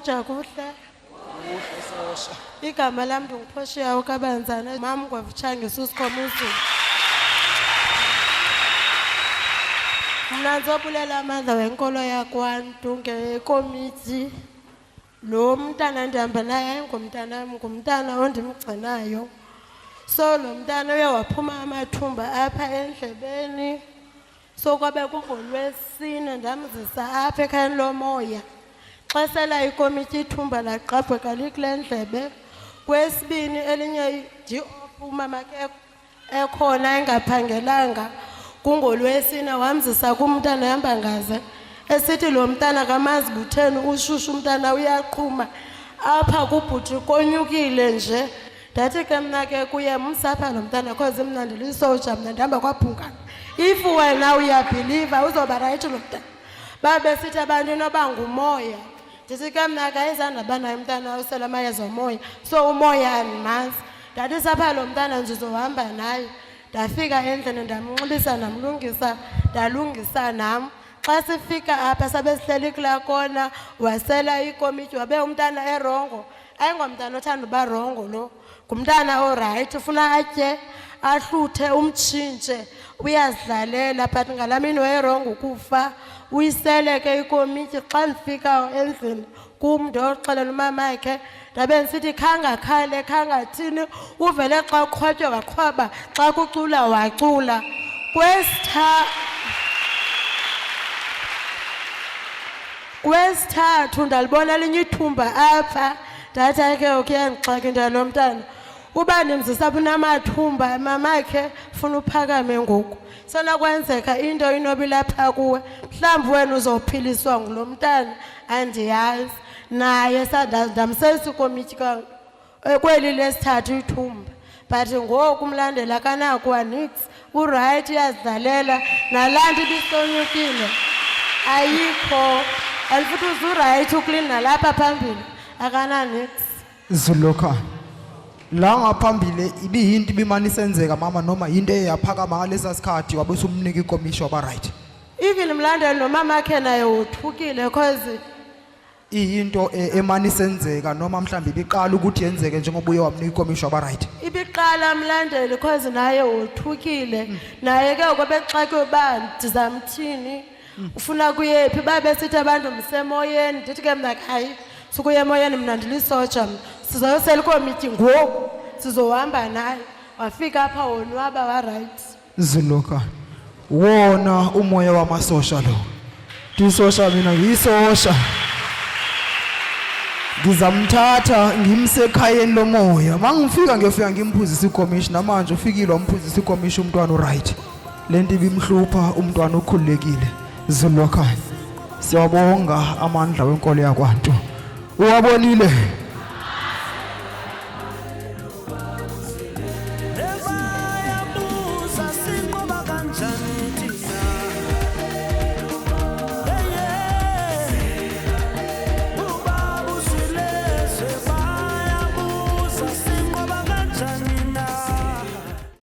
soja kuhle. Igama lam ndinguPhoshiya uKabanzana, mam ngwavutshanga isusikhomo Uzwi. Mna ndizobulala amandla wenkolo yakwantu ngekomiti. Lo mntana ndihamba naye ngumntana ondimgcinayo. So lo mntana uye waphuma amathumba apha endlebeni. So kwabe kungoLwesine ndamzisa apha ekhayeni lomoya. Xa sela ikomiti ithumba lagqabheka likule ndlebe. Kwesibini elinye umama ke ekhona engaphangelanga. KungoLwesine wamzisa kumntana ehamba ngaze. Esithi lo mntana kamazi butheni ushushu umntana uyaqhuma. Apha kubhuti konyukile nje. Ndathi ke mna ke kuye msapha lo mntana cause mna ndilisoja mna ndihamba kwaphungana. If wena uyabhiliva uzoba right lo mntana. Babe sithi abantu noba ngumoya. Ndithi ke mna kayizanda banayo umntana usela amayeza omoya. So umoya andimazi. Ndathi sapha lo mntana ndizohamba naye. Ndafika endlini ndamnxibisa namlungisa, ndalungisa nam. Xa sifika apha sabe sihleli kula kona wasela ikomiti wabe umntana erongo. Ayingomntana othanda uba rongo lo. Ngumntana oright ufuna atye ahluthe umtshintshe uyazidlalela but ngalamini wayerongo ukufa. Uyisele ke ikomiti xa ndifika endlini kum ndoxelela umamakhe ndabe ndisithi khangakhale khangathini uvele xa uqhwatywa waqhwaba xa kucula wacula. Kwesithathu ndalibona elinye ithumba apha ndathi ke ukuyandixaka intalo mntana uba ndimzisa unamathumba mamakhe funa uphakame ngoku sonakwenzeka into inobilapha kuwe mhlawumbi wena uzophiliswa ngulo mntana andiyazi naye ndamsesa ikomiti kweli lesithathu ithumba but ngoku umlandela kanakwa nix uright uyazidlalela nalaa nto ibisonyukile ayikho and futhi uzuright ukulini nalapha phambili akana nix. Zuloka la ngaphambili ibiyinto ibimani senzeka mama noma into eyaphakama ngalesa sikhathi wabe usumnika ikomiti waba right. Even mlandela nomama akhe naye uthukile cause into emani senzeka noma mhlambi ibiqala ukuthi yenzeke njengoba uye wamnika ikomiti waba right. Ibiqala mlandela cause naye uthukile naye ke kwabexake uba ndizamthini ufuna kuyephi babe sithi abantu msemoyeni ndithi ke mna hayi sukuye emoyeni mna ndilisoja sizayosela ikomiti ngoku sizohamba naye wafika apha wonwaba wa right. Zuloka wona umoya wamasosha lo ndisosha mina ngiyisosha ngizamthatha ngimse ekhayeni lomoya mangifika ngiyofika ngimphuzisa ikomiti namanje ufikile wamphuzisa ikomiti umntwana uright lento ibimhlupha umntwana okhululekile. Zuloka siyabonga amandla wenkolo yakwantu uwabonile.